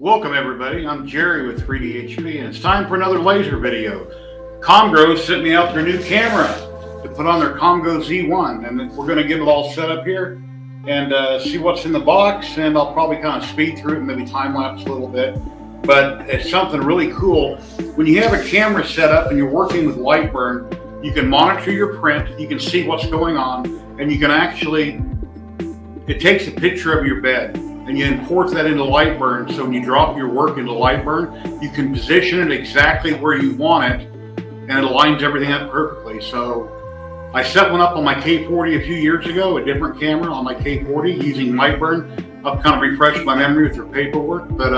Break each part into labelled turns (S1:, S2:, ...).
S1: Welcome everybody, I'm Jerry with 3D and it's time for another laser video. Comgrow sent me out their new camera to put on their Comgrow Z1, and we're going to get it all set up here and see what's in the box, and I'll probably kind of speed through it and maybe time lapse a little bit. But it's something really cool. When you have a camera set up and you're working with Lightburn, you can monitor your print, you can see what's going on, and you can actually, it takes a picture of your bed and you import that into Lightburn. So when you drop your work into Lightburn, you can position it exactly where you want it, and it aligns everything up perfectly. So I set one up on my K40 a few years ago, a different camera on my K40 using Lightburn. I've kind of refreshed my memory with their paperwork, but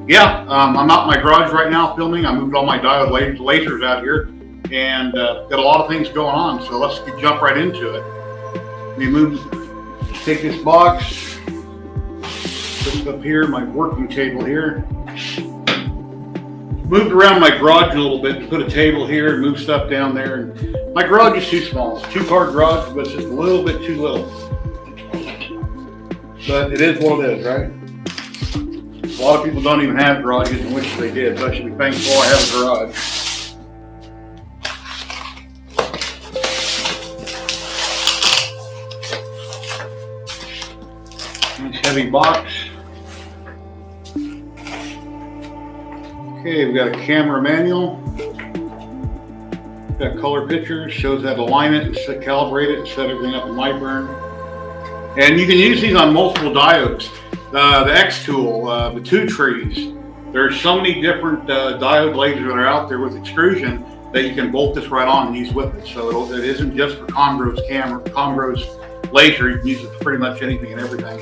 S1: yeah, I'm out in my garage right now filming. I moved all my Diode lasers out here and got a lot of things going on. So let's jump right into it. Let me take this box, put it up here, my working table here. Moved around my garage a little bit to put a table here and move stuff down there. And my garage is too small. It's a two-car garage, but it's just a little bit too little. But it is what it is, right? A lot of people don't even have garages and wish they did, so I should be thankful I have a garage. Nice heavy box. Okay, we've got a camera manual. Got color pictures, shows how to align it and calibrate it and set everything up in Lightburn. And you can use these on multiple diodes. The X tool, the 2 trees. There's so many different diode lasers that are out there with extrusion that you can bolt this right on and use with it. So it isn't just for Comgrow's laser. You can use it for pretty much anything and everything.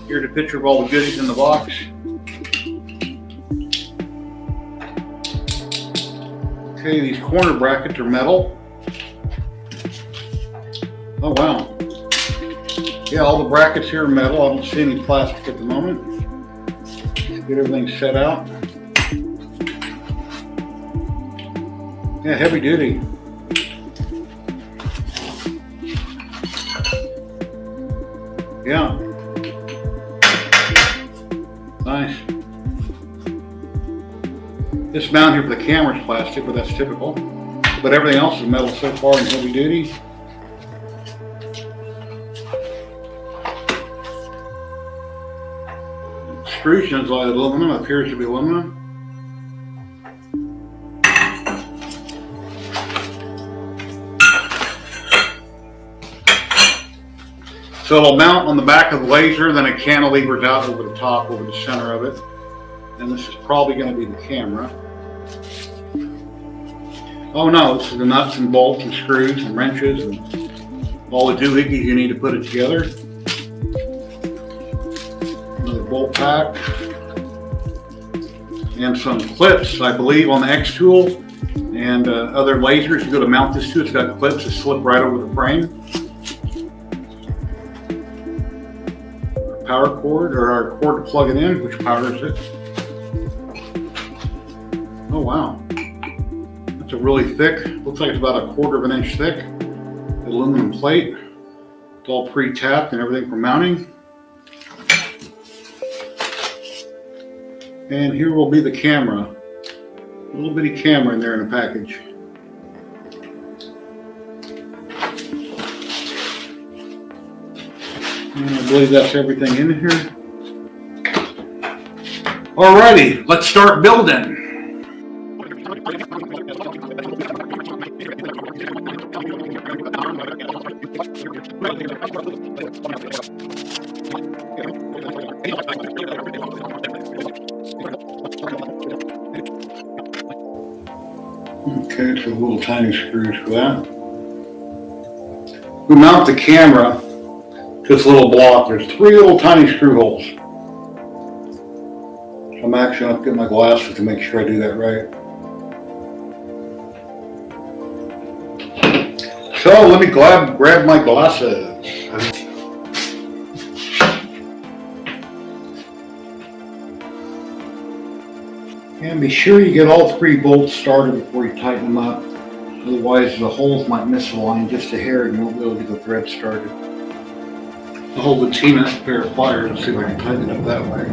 S1: Here's a picture of all the goodies in the box. Okay, these corner brackets are metal. Oh wow. Yeah, all the brackets here are metal. I don't see any plastic at the moment. Get everything set out. Yeah, heavy duty. Yeah. Nice. This mount here for the camera is plastic, but that's typical. But everything else is metal so far and heavy duty. Extrusion is like aluminum, appears to be aluminum. So it'll mount on the back of the laser, then it cantilevers out over the top, over the center of it. And this is probably going to be the camera. Oh no, this is the nuts and bolts and screws and wrenches and all the doohickeys you need to put it together. Another bolt pack. And some clips, I believe, on the X tool and other lasers you go to mount this to. It's got clips that slip right over the frame. Our power cord, or our cord to plug it in, which powers it. Oh wow, that's a really thick, looks like it's about 1/4 of an inch thick aluminum plate. It's all pre-tapped and everything for mounting. And here will be the camera, a little bitty camera in there in a package. And I believe that's everything in here. Alrighty, let's start building. Okay, so little tiny screws for that. We mount the camera to this little block. There's 3 little tiny screw holes. I'm actually going to get my glasses to make sure I do that right. So let me grab my glasses. And be sure you get all 3 bolts started before you tighten them up. Otherwise the holes might misalign just a hair and you won't be able to get the thread started. I'll hold the T-nut pair of pliers and see if I can tighten it up that way.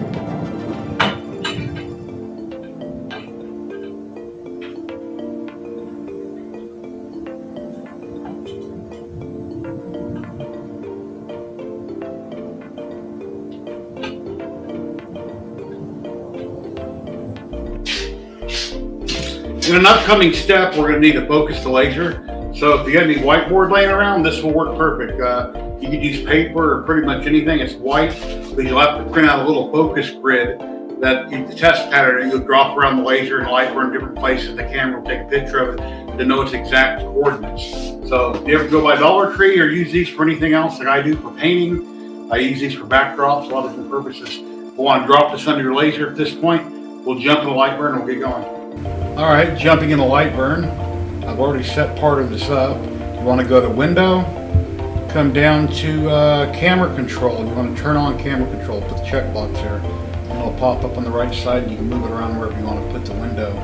S1: In an upcoming step, we're going to need to focus the laser. So if you got any whiteboard laying around, this will work perfect. You could use paper or pretty much anything. It's white, but you'll have to print out a little focus grid that the test pattern you'll drop around the laser and Lightburn in different places. The camera will take a picture of it to know its exact coordinates. So if you ever go by Dollar Tree or use these for anything else like I do for painting, I use these for backdrops, a lot of different purposes. We'll want to drop this under your laser at this point. We'll jump into Lightburn and we'll get going. All right, jumping into Lightburn. I've already set part of this up. You want to go to Window, come down to Camera Control. You want to turn on Camera Control, put the checkbox there. And it'll pop up on the right side and you can move it around wherever you want to put the window.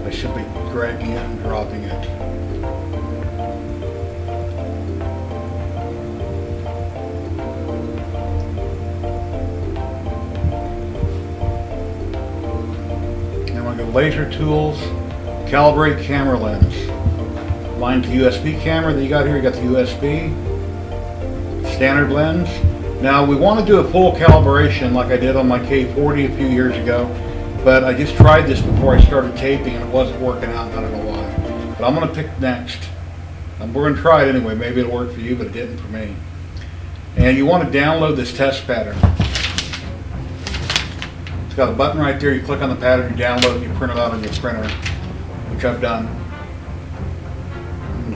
S1: I should be dragging it and dropping it. Then we'll go Laser Tools, Calibrate Camera Lens. Line to USB camera that you got here, you got the USB, standard lens. Now we want to do a full calibration like I did on my K40 a few years ago, but I just tried this before I started taping and it wasn't working out, I don't know why. But I'm going to pick next. We're going to try it anyway, maybe it'll work for you, but it didn't for me. And you want to download this test pattern. It's got a button right there, you click on the pattern, you download it, you print it out on your printer, which I've done.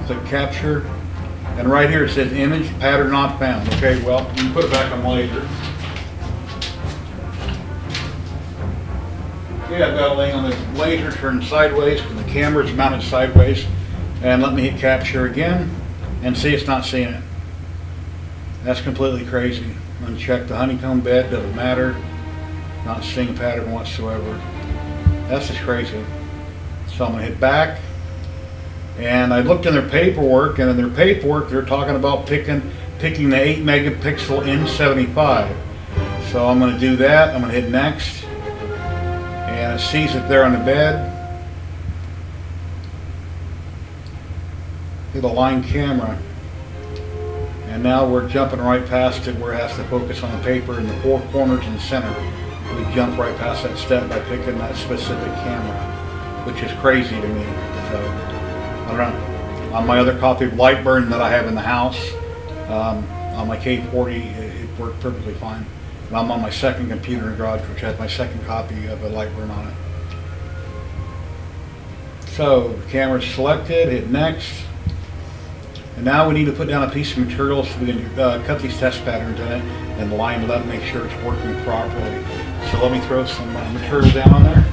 S1: Click capture, and right here it says image pattern not found. Okay, well, you can put it back on later. Okay, I've got it laying on the laser turned sideways because the camera is mounted sideways. And let me hit capture again and see it's not seeing it. That's completely crazy. Uncheck the honeycomb bed, doesn't matter. Not seeing a pattern whatsoever. That's just crazy. So I'm going to hit back. And I looked in their paperwork, and in their paperwork they're talking about picking the 8 megapixel N75. So I'm going to do that. I'm going to hit next, and it sees it there on the bed. Hit a line camera, and now we're jumping right past it where it has to focus on the paper in the 4 corners in the center. We jump right past that step by picking that specific camera, which is crazy to me. So I don't know. On my other copy of Lightburn that I have in the house, on my K40, it worked perfectly fine. And I'm on my second computer in the garage, which has my second copy of a Lightburn on it. So the camera's selected, hit next. And now we need to put down a piece of material so we can cut these test patterns in it and line it up, make sure it's working properly. So let me throw some material down on there.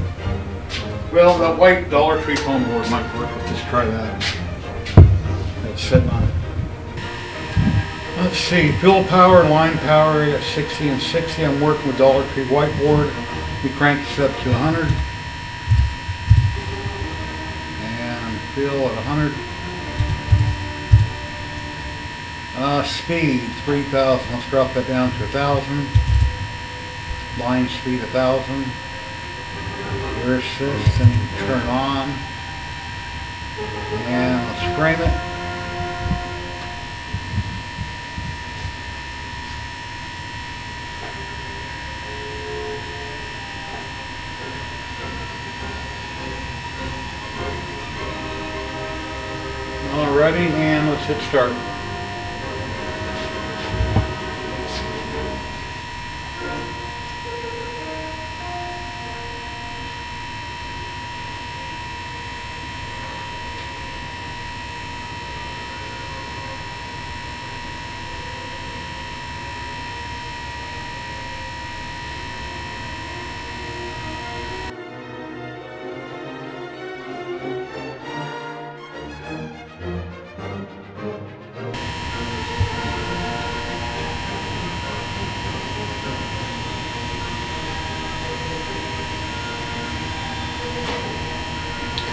S1: Well, that white Dollar Tree foam board might work. Let's try that. It's sitting on it. Let's see, fill power and line power, I got 60 and 60. I'm working with Dollar Tree whiteboard. We crank this up to 100. And fill at 100. Speed, 3,000. Let's drop that down to 1,000. Line speed, 1,000. Reverse this, then you can turn on, and let's frame it. Alrighty, and let's hit start.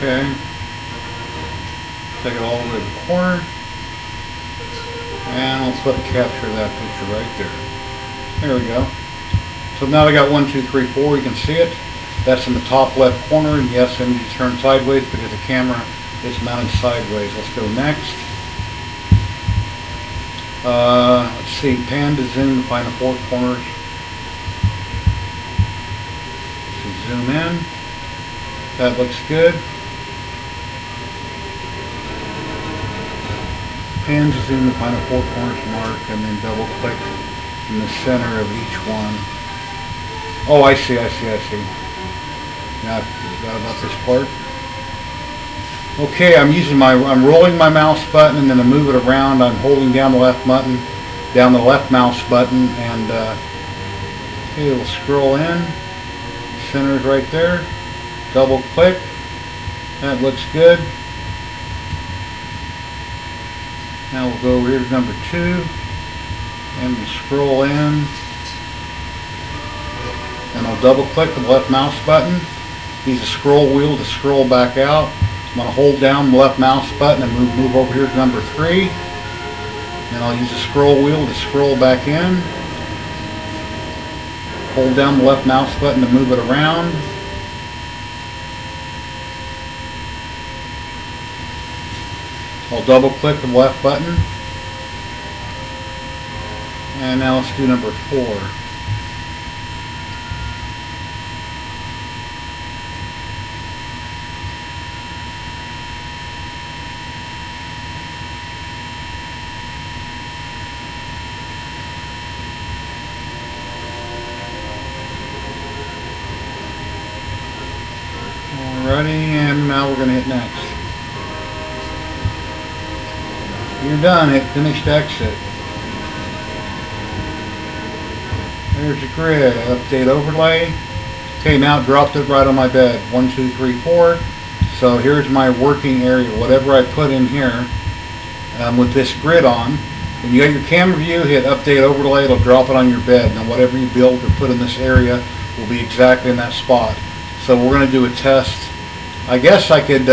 S1: Okay, take it all the way to the corner, and let's let it capture that picture right there. There we go. So now I got 1, 2, 3, 4. You can see it. That's in the top left corner, and yes, I need to turn sideways because the camera is mounted sideways. Let's go next. Let's see, pan to zoom to find the 4 corners. So zoom in. That looks good. Pins is in to find a 4 corners mark, and then double click in the center of each one. Oh, I see. Now I forgot about this part. Okay, I'm rolling my mouse button, and then to move it around, I'm holding down the left mouse button, and okay, it'll scroll in. Center's right there. Double click. That looks good. Now we'll go over here to number 2, and we'll scroll in. And I'll double click the left mouse button. Use the scroll wheel to scroll back out. I'm going to hold down the left mouse button and move over here to number 3. And I'll use the scroll wheel to scroll back in. Hold down the left mouse button to move it around. I'll double click the left button. And now let's do number 4. Alrighty, and now we're going to hit next. You're done. Hit finish to exit. There's the grid. Update overlay. Okay, now it dropped it right on my bed. 1, 2, 3, 4. So here's my working area. Whatever I put in here with this grid on. When you got your camera view, hit update overlay. It'll drop it on your bed. Now whatever you build or put in this area will be exactly in that spot. So we're going to do a test. I guess I could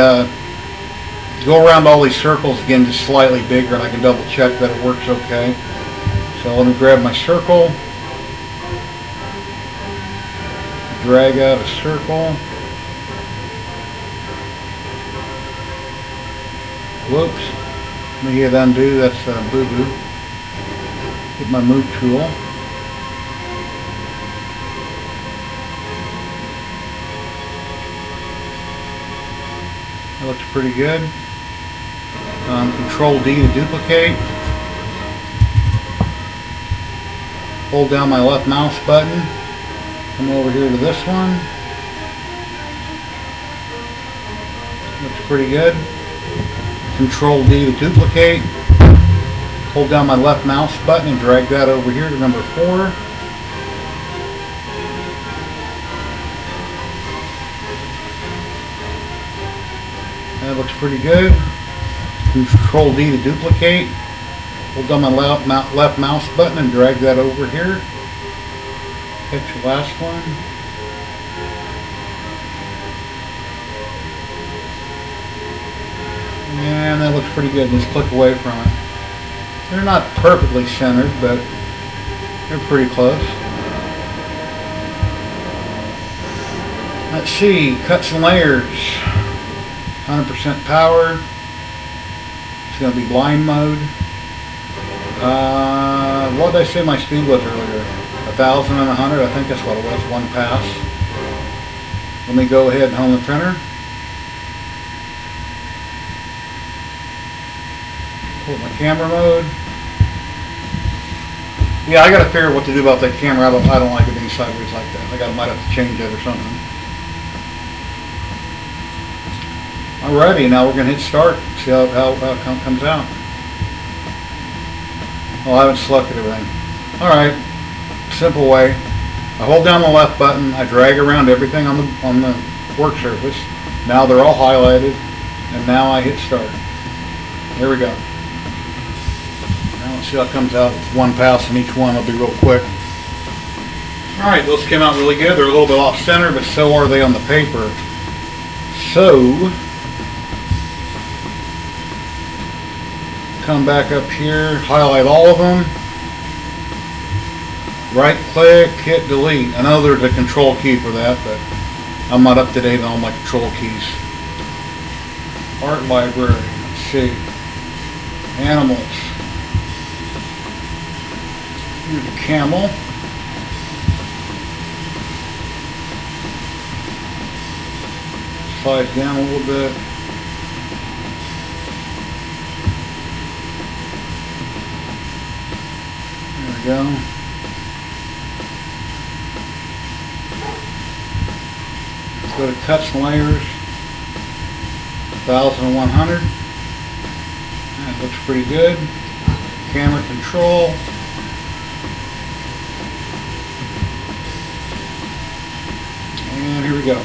S1: go around all these circles again, just slightly bigger, and I can double check that it works okay. So let me grab my circle, drag out a circle. Whoops, let me hit undo, that's boo-boo. Hit my move tool. That looks pretty good. Control D to duplicate. Hold down my left mouse button. Come over here to this one. Looks pretty good. Control D to duplicate. Hold down my left mouse button and drag that over here to number 4. That looks pretty good. Control D to duplicate. Hold down my left mouse button and drag that over here. Hit your last one. And that looks pretty good. Just click away from it. They're not perfectly centered, but they're pretty close. Let's see, cuts and layers. 100% power. It's going to be blind mode. What did I say my speed was earlier? 1,000 and 100. I think that's what it was. One pass. Let me go ahead and home the printer. Put my camera mode. Yeah, I got to figure out what to do about that camera. I don't like it being sideways like that. Might have to change it or something. Alrighty, now we're going to hit start, see how it comes out. Well, I haven't selected everything. Alright, simple way. I hold down the left button, I drag around everything on the work surface. Now they're all highlighted, and now I hit start. There we go. Now let's see how it comes out. It's one pass on each one. I'll be real quick. Alright, those came out really good. They're a little bit off center, but so are they on the paper. So come back up here, highlight all of them, right click, hit delete. I know there's a control key for that, but I'm not up to date on all my control keys. Art library, let's see. Animals. Here's a camel. Slide down a little bit. go. Let's go to cuts and layers. 1100. That looks pretty good. Camera control. And here we go.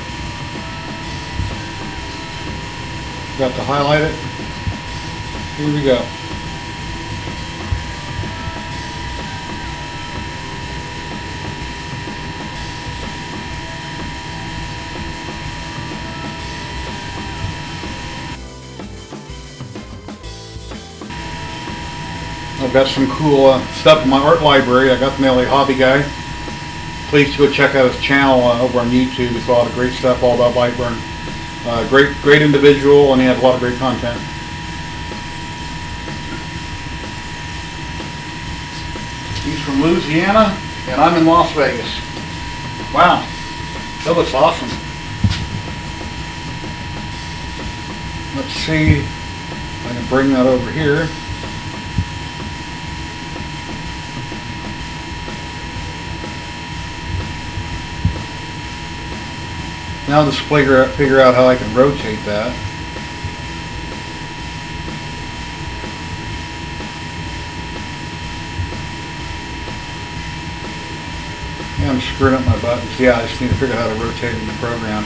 S1: Got to highlight it. Here we go. I've got some cool stuff in my art library. I got from the LA Hobby Guy. Please go check out his channel over on YouTube. It's a lot of great stuff all about Lightburn. Great individual, and he has a lot of great content. He's from Louisiana, and I'm in Las Vegas. Wow, that looks awesome. Let's see if I can bring that over here. Now let's figure out how I can rotate that. Yeah, I'm screwing up my buttons. Yeah, I just need to figure out how to rotate in the program.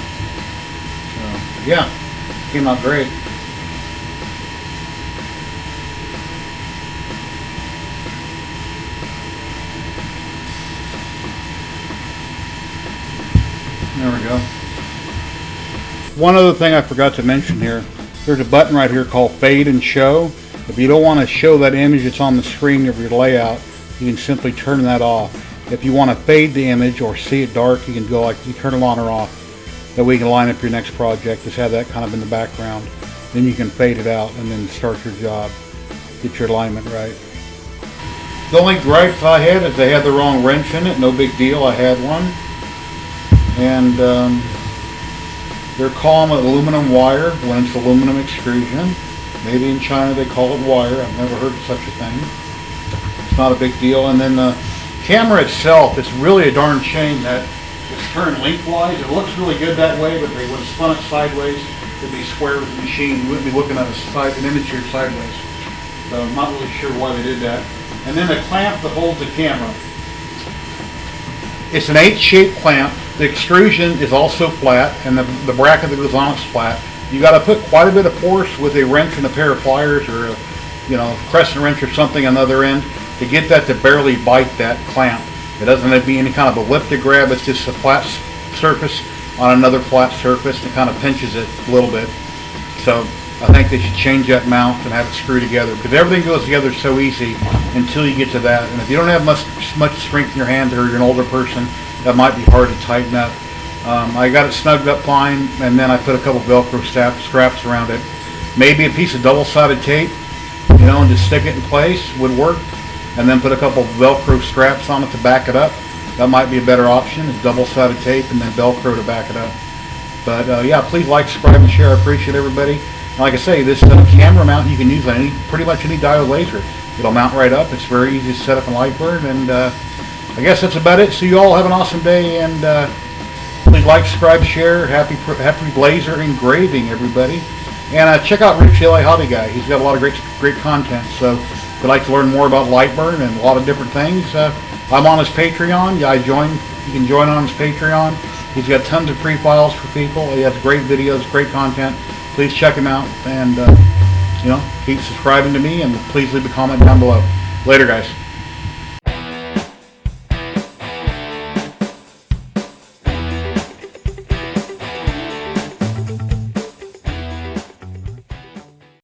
S1: So, yeah, came out great. There we go. One other thing I forgot to mention here, there's a button right here called Fade and Show. If you don't want to show that image that's on the screen of your layout, you can simply turn that off. If you want to fade the image or see it dark, you can go like, you turn it on or off. That way you can line up your next project, just have that kind of in the background. Then you can fade it out and then start your job. Get your alignment right. The only gripe I had is they had the wrong wrench in it. No big deal, I had one. And they're calling it aluminum wire when it's aluminum extrusion. Maybe in China they call it wire. I've never heard of such a thing. It's not a big deal. And then the camera itself, it's really a darn shame that it's turned lengthwise. It looks really good that way, but they would have spun it sideways. It'd be square with the machine. You wouldn't be looking at an image here sideways. So I'm not really sure why they did that. And then the clamp that holds the camera. It's an H-shaped clamp. The extrusion is also flat, and the bracket that goes on it's flat. You got to put quite a bit of force with a wrench and a pair of pliers, or a crescent wrench or something on the other end to get that to barely bite that clamp. It doesn't have to be any kind of elliptic grab. It's just a flat surface on another flat surface, and it kind of pinches it a little bit. So I think they should change that mount and have it screw together, because everything goes together so easy until you get to that. And if you don't have much strength in your hands, or you're an older person, that might be hard to tighten up. I got it snugged up fine, and then I put a couple Velcro straps around it. Maybe a piece of double-sided tape, and just stick it in place would work. And then put a couple Velcro straps on it to back it up. That might be a better option, is double-sided tape and then Velcro to back it up. But yeah, please like, subscribe, and share. I appreciate everybody. And like I say, this camera mount you can use on pretty much any diode laser. It'll mount right up. It's very easy to set up in Lightburn, and I guess that's about it. So you all have an awesome day, and please like, subscribe, share. Happy laser engraving, everybody. And check out Rich the LA Hobby Guy. He's got a lot of great content. So if you'd like to learn more about Lightburn and a lot of different things, I'm on his Patreon. You can join on his Patreon. He's got tons of free files for people. He has great videos, great content. Please check him out, and keep subscribing to me, and please leave a comment down below. Later, guys.